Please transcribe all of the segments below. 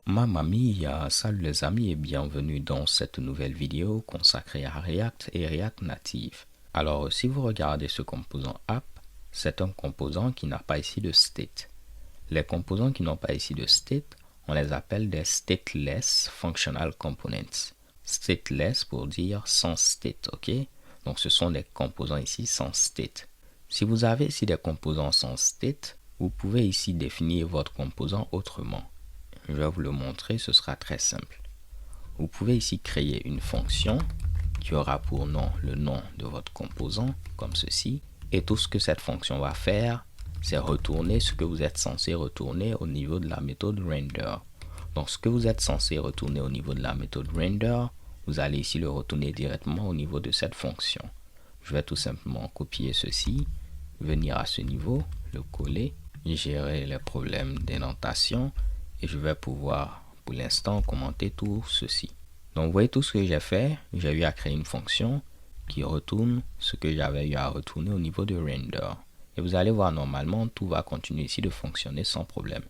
Mamma mia, salut les amis et bienvenue dans cette nouvelle vidéo consacrée à React et React Native. Alors si vous regardez ce composant app, c'est un composant qui n'a pas ici de state. Les composants qui n'ont pas ici de state, on les appelle des stateless functional components. Stateless pour dire sans state, ok? Donc ce sont des composants ici sans state. Si vous avez ici des composants sans state, vous pouvez ici définir votre composant autrement. Je vais vous le montrer, ce sera très simple. Vous pouvez ici créer une fonction qui aura pour nom le nom de votre composant, comme ceci. Et tout ce que cette fonction va faire, c'est retourner ce que vous êtes censé retourner au niveau de la méthode render. Donc ce que vous êtes censé retourner au niveau de la méthode render, vous allez ici le retourner directement au niveau de cette fonction. Je vais tout simplement copier ceci, venir à ce niveau, le coller, gérer les problèmes d'indentation. Et je vais pouvoir, pour l'instant, commenter tout ceci. Donc, vous voyez tout ce que j'ai fait. J'ai eu à créer une fonction qui retourne ce que j'avais eu à retourner au niveau de render. Et vous allez voir, normalement, tout va continuer ici de fonctionner sans problème.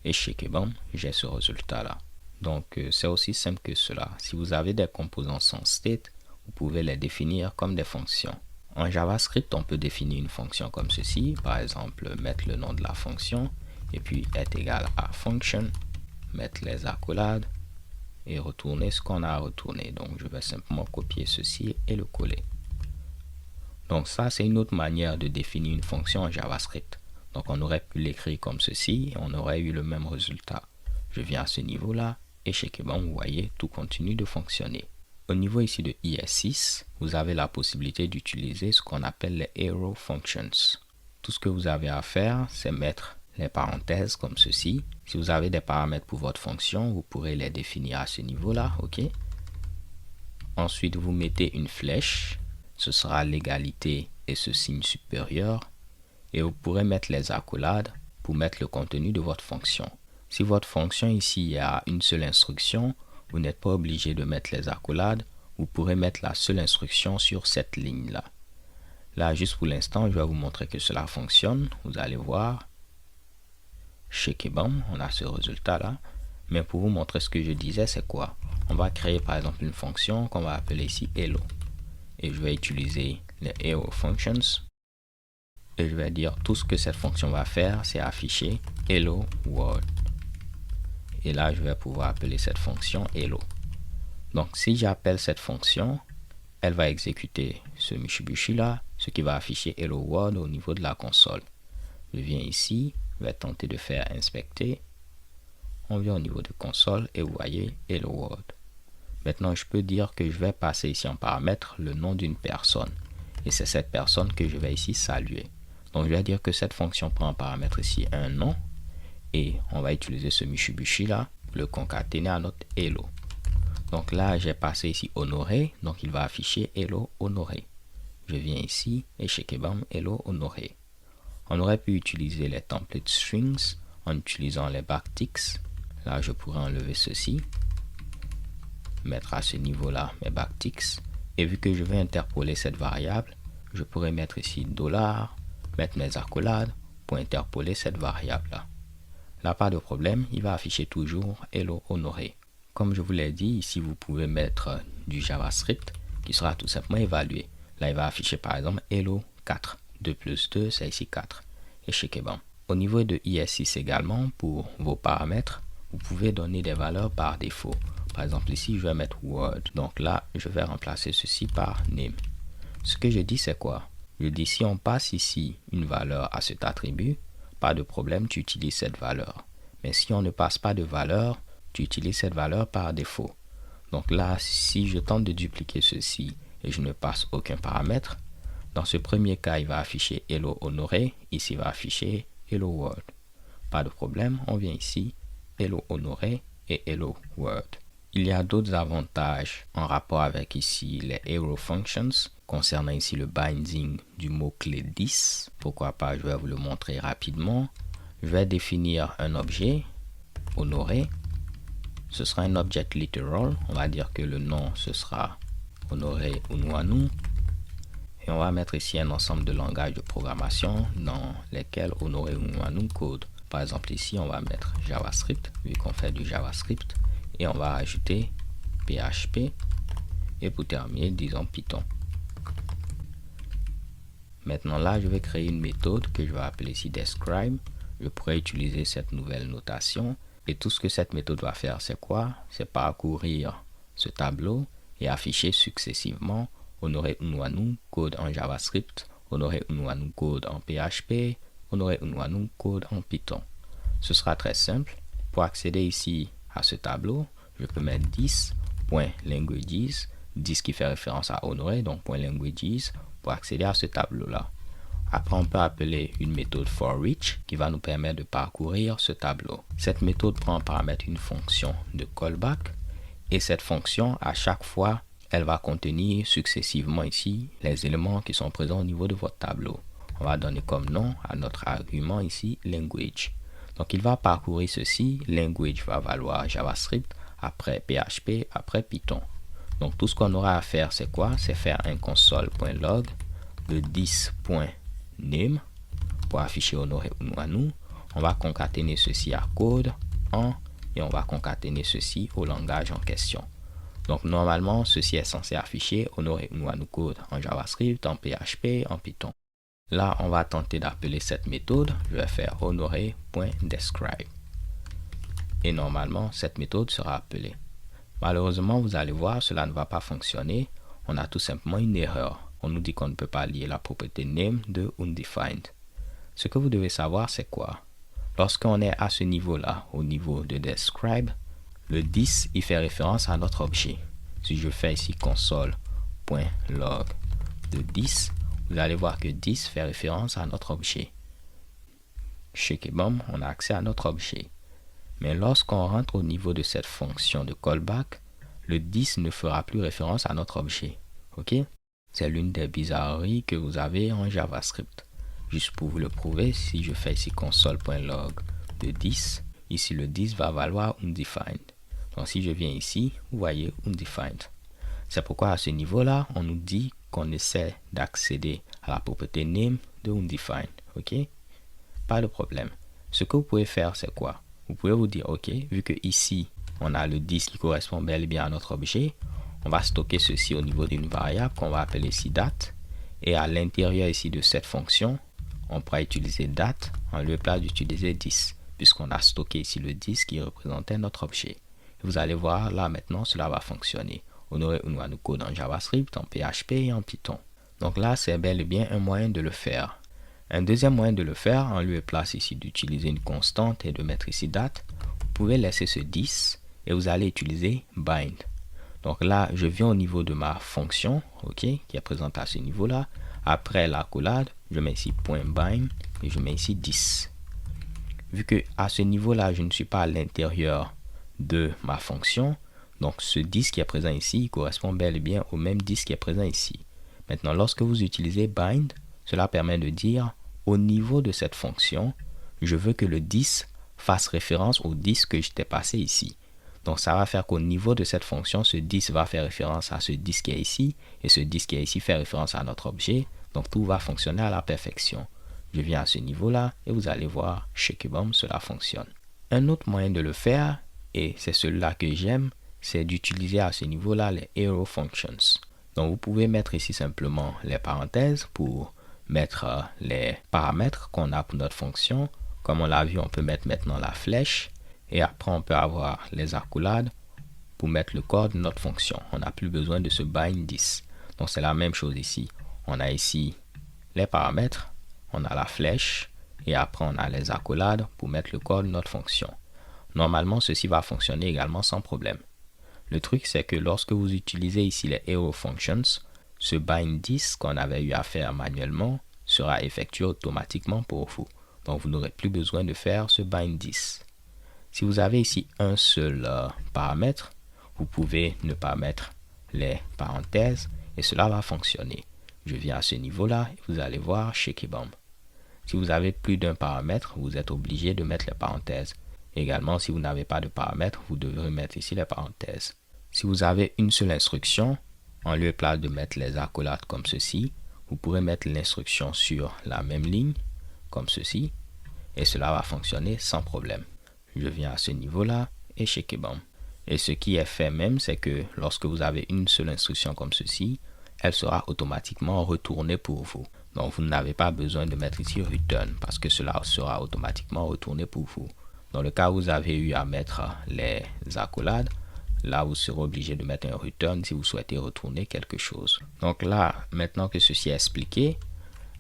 Et chez Kebam, j'ai ce résultat-là. Donc, c'est aussi simple que cela. Si vous avez des composants sans state, vous pouvez les définir comme des fonctions. En JavaScript, on peut définir une fonction comme ceci. Par exemple, mettre le nom de la fonction. Et puis est égal à function, mettre les accolades et retourner ce qu'on a à retourner. Donc je vais simplement copier ceci et le coller. Donc ça c'est une autre manière de définir une fonction en JavaScript. Donc on aurait pu l'écrire comme ceci et on aurait eu le même résultat. Je viens à ce niveau là et chez Kebam, vous voyez, tout continue de fonctionner. Au niveau ici de IS6, vous avez la possibilité d'utiliser ce qu'on appelle les arrow functions. Tout ce que vous avez à faire, c'est mettre les parenthèses comme ceci. Si vous avez des paramètres pour votre fonction, vous pourrez les définir à ce niveau-là, ok? Ensuite, vous mettez une flèche. Ce sera l'égalité et ce signe supérieur. Et vous pourrez mettre les accolades pour mettre le contenu de votre fonction. Si votre fonction ici a une seule instruction, vous n'êtes pas obligé de mettre les accolades. Vous pourrez mettre la seule instruction sur cette ligne-là. Là, juste pour l'instant, je vais vous montrer que cela fonctionne. Vous allez voir. Chez Kebam, on a ce résultat là, mais pour vous montrer ce que je disais, c'est quoi? On va créer par exemple une fonction qu'on va appeler ici hello et je vais utiliser les arrow functions et je vais dire tout ce que cette fonction va faire, c'est afficher hello world et là je vais pouvoir appeler cette fonction hello. Donc si j'appelle cette fonction, elle va exécuter ce Mitsubishi là, ce qui va afficher hello world au niveau de la console. Je viens ici, je vais tenter de faire inspecter. On vient au niveau de console et vous voyez hello world. Maintenant, je peux dire que je vais passer ici en paramètre le nom d'une personne. Et c'est cette personne que je vais ici saluer. Donc, je vais dire que cette fonction prend en paramètre ici un nom. Et on va utiliser ce Mitsubishi là pour le concaténer à notre hello. Donc là, j'ai passé ici honoré. Donc, il va afficher hello honoré. Je viens ici et chez Kebam hello honoré. On aurait pu utiliser les templates strings en utilisant les backticks. Là, je pourrais enlever ceci, mettre à ce niveau-là mes backticks. Et vu que je vais interpoler cette variable, je pourrais mettre ici $, mettre mes accolades pour interpoler cette variable-là. Là, pas de problème, il va afficher toujours hello honoré. Comme je vous l'ai dit, ici, vous pouvez mettre du JavaScript qui sera tout simplement évalué. Là, il va afficher par exemple hello 4. 2 plus 2, c'est ici 4. Et chez Kebam. Au niveau de IS6 également, pour vos paramètres, vous pouvez donner des valeurs par défaut. Par exemple, ici, je vais mettre word. Donc là, je vais remplacer ceci par name. Ce que je dis, c'est quoi? Je dis, si on passe ici une valeur à cet attribut, pas de problème, tu utilises cette valeur. Mais si on ne passe pas de valeur, tu utilises cette valeur par défaut. Donc là, si je tente de dupliquer ceci et je ne passe aucun paramètre, dans ce premier cas, il va afficher hello honoré. Ici, il va afficher hello world. Pas de problème, on vient ici, hello honoré et hello world. Il y a d'autres avantages en rapport avec ici les arrow functions concernant ici le binding du mot-clé 10. Pourquoi pas, je vais vous le montrer rapidement. Je vais définir un objet honoré. Ce sera un object literal. On va dire que le nom, ce sera honoré Unwanu. Et on va mettre ici un ensemble de langages de programmation dans lesquels on aurait un code. Par exemple, ici, on va mettre JavaScript, vu qu'on fait du JavaScript. Et on va ajouter PHP. Et pour terminer, disons Python. Maintenant là, je vais créer une méthode que je vais appeler ici describe. Je pourrais utiliser cette nouvelle notation. Et tout ce que cette méthode va faire, c'est quoi? C'est parcourir ce tableau et afficher successivement Honoré Unwanu code en JavaScript, Honoré Unwanu code en PHP, Honoré Unwanu code en Python. Ce sera très simple. Pour accéder ici à ce tableau, je peux mettre 10.languages, 10 qui fait référence à Honoré, donc .languages, pour accéder à ce tableau-là. Après, on peut appeler une méthode forEach qui va nous permettre de parcourir ce tableau. Cette méthode prend en paramètre une fonction de callback et cette fonction, à chaque fois, elle va contenir successivement ici les éléments qui sont présents au niveau de votre tableau. On va donner comme nom à notre argument ici language. Donc, il va parcourir ceci. Language va valoir JavaScript, après PHP, après Python. Donc, tout ce qu'on aura à faire, c'est quoi? C'est faire un console.log de 10.name pour afficher Honoré Unwanu. On va concaténer ceci à code en et on va concaténer ceci au langage en question. Donc normalement, ceci est censé afficher Honoré Unwanu code en JavaScript, en PHP, en Python. Là, on va tenter d'appeler cette méthode. Je vais faire honoré.describe. Et normalement, cette méthode sera appelée. Malheureusement, vous allez voir, cela ne va pas fonctionner. On a tout simplement une erreur. On nous dit qu'on ne peut pas lier la propriété name de undefined. Ce que vous devez savoir, c'est quoi? Lorsqu'on est à ce niveau-là, au niveau de describe, le 10, il fait référence à notre objet. Si je fais ici console.log de 10, vous allez voir que 10 fait référence à notre objet. Chez Kebom, on a accès à notre objet. Mais lorsqu'on rentre au niveau de cette fonction de callback, le 10 ne fera plus référence à notre objet. Ok? C'est l'une des bizarreries que vous avez en JavaScript. Juste pour vous le prouver, si je fais ici console.log de 10, ici le 10 va valoir undefined. Donc si je viens ici, vous voyez undefined. C'est pourquoi à ce niveau-là, on nous dit qu'on essaie d'accéder à la propriété name de undefined. Ok? Pas de problème. Ce que vous pouvez faire, c'est quoi? Vous pouvez vous dire, ok, vu que ici, on a le 10 qui correspond bel et bien à notre objet, on va stocker ceci au niveau d'une variable qu'on va appeler ici date. Et à l'intérieur ici de cette fonction, on pourra utiliser date en lieu place d'utiliser 10, puisqu'on a stocké ici le 10 qui représentait notre objet. Vous allez voir, là maintenant, cela va fonctionner. Honoré Unwanu code en JavaScript, en PHP et en Python. Donc là, c'est bel et bien un moyen de le faire. Un deuxième moyen de le faire, en lieu et place ici d'utiliser une constante et de mettre ici date, vous pouvez laisser ce 10 et vous allez utiliser bind. Donc là, je viens au niveau de ma fonction, ok, qui est présente à ce niveau-là. Après l'accolade, je mets ici .bind et je mets ici 10. Vu que à ce niveau-là, je ne suis pas à l'intérieur de ma fonction, donc ce 10 qui est présent ici, il correspond bel et bien au même 10 qui est présent ici. Maintenant, lorsque vous utilisez bind, cela permet de dire au niveau de cette fonction, je veux que le 10 fasse référence au 10 que je t'ai passé ici. Donc ça va faire qu'au niveau de cette fonction, ce 10 va faire référence à ce 10 qui est ici, et ce 10 qui est ici fait référence à notre objet. Donc tout va fonctionner à la perfection. Je viens à ce niveau-là, et vous allez voir, chez Kebom, cela fonctionne. Un autre moyen de le faire, et c'est celui-là que j'aime, c'est d'utiliser à ce niveau-là les arrow functions. Donc vous pouvez mettre ici simplement les parenthèses pour mettre les paramètres qu'on a pour notre fonction. Comme on l'a vu, on peut mettre maintenant la flèche. Et après, on peut avoir les accolades pour mettre le corps de notre fonction. On n'a plus besoin de ce bind 10. Donc, c'est la même chose ici. On a ici les paramètres, on a la flèche, et après, on a les accolades pour mettre le corps de notre fonction. Normalement, ceci va fonctionner également sans problème. Le truc, c'est que lorsque vous utilisez ici les arrow functions, ce bind 10 qu'on avait eu à faire manuellement sera effectué automatiquement pour vous. Donc, vous n'aurez plus besoin de faire ce bind 10. Si vous avez ici un seul paramètre, vous pouvez ne pas mettre les parenthèses et cela va fonctionner. Je viens à ce niveau-là et vous allez voir chez Kebom. Si vous avez plus d'un paramètre, vous êtes obligé de mettre les parenthèses. Également, si vous n'avez pas de paramètre, vous devrez mettre ici les parenthèses. Si vous avez une seule instruction, en lieu et place de mettre les accolades comme ceci, vous pourrez mettre l'instruction sur la même ligne, comme ceci, et cela va fonctionner sans problème. Je viens à ce niveau-là et shekebam. Et ce qui est fait même, c'est que lorsque vous avez une seule instruction comme ceci, elle sera automatiquement retournée pour vous. Donc vous n'avez pas besoin de mettre ici return parce que cela sera automatiquement retourné pour vous. Dans le cas où vous avez eu à mettre les accolades, là vous serez obligé de mettre un return si vous souhaitez retourner quelque chose. Donc là, maintenant que ceci est expliqué,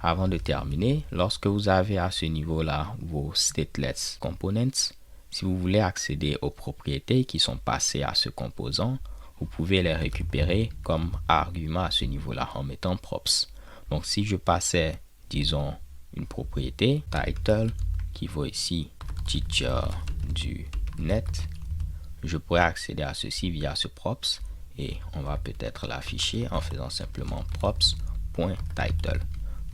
avant de terminer, lorsque vous avez à ce niveau-là vos stateless components, si vous voulez accéder aux propriétés qui sont passées à ce composant, vous pouvez les récupérer comme argument à ce niveau-là en mettant props. Donc si je passais, disons, une propriété title qui vaut ici teacher du net, je pourrais accéder à ceci via ce props et on va peut-être l'afficher en faisant simplement props.title.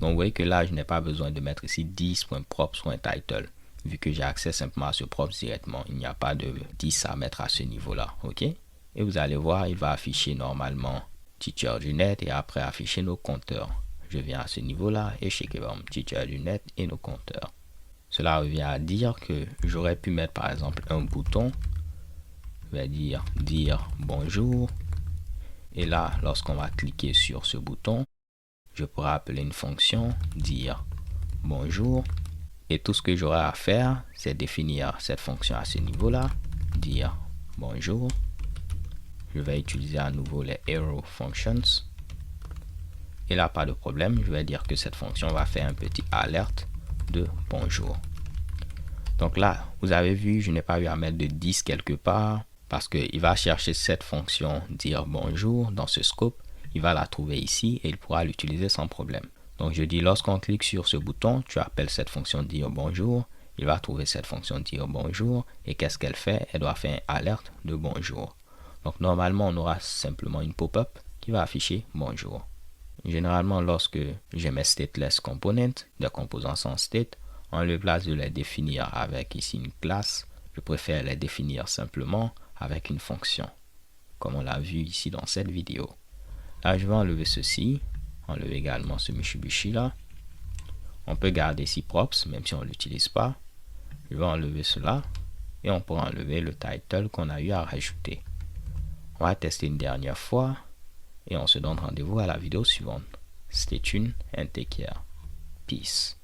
Donc vous voyez que là, je n'ai pas besoin de mettre ici 10.props.title. Vu que j'ai accès simplement à ce props directement, il n'y a pas de 10 à mettre à ce niveau-là, ok? Et vous allez voir, il va afficher normalement teacher du net et après afficher nos compteurs. Je viens à ce niveau-là et shekebam, teacher du net et nos compteurs. Cela revient à dire que j'aurais pu mettre par exemple un bouton, je vais dire bonjour. Et là, lorsqu'on va cliquer sur ce bouton, je pourrais appeler une fonction, dire bonjour. Et tout ce que j'aurai à faire, c'est définir cette fonction à ce niveau-là, dire bonjour. Je vais utiliser à nouveau les arrow functions. Et là, pas de problème, je vais dire que cette fonction va faire un petit alerte de bonjour. Donc là, vous avez vu, je n'ai pas eu à mettre de 10 quelque part parce qu'il va chercher cette fonction dire bonjour dans ce scope. Il va la trouver ici et il pourra l'utiliser sans problème. Donc je dis lorsqu'on clique sur ce bouton, tu appelles cette fonction dire bonjour, il va trouver cette fonction dire bonjour et qu'est-ce qu'elle fait? Elle doit faire une alerte de bonjour. Donc normalement on aura simplement une pop-up qui va afficher bonjour. Généralement lorsque j'ai mes stateless components, des composants sans state, en lieu place de les définir avec ici une classe, je préfère les définir simplement avec une fonction, comme on l'a vu ici dans cette vidéo. Là je vais enlever ceci. Enlever également ce Mitsubishi là. On peut garder ici props même si on ne l'utilise pas. Je vais enlever cela et on pourra enlever le title qu'on a eu à rajouter. On va tester une dernière fois et on se donne rendez-vous à la vidéo suivante. Stay tuned and take care. Peace.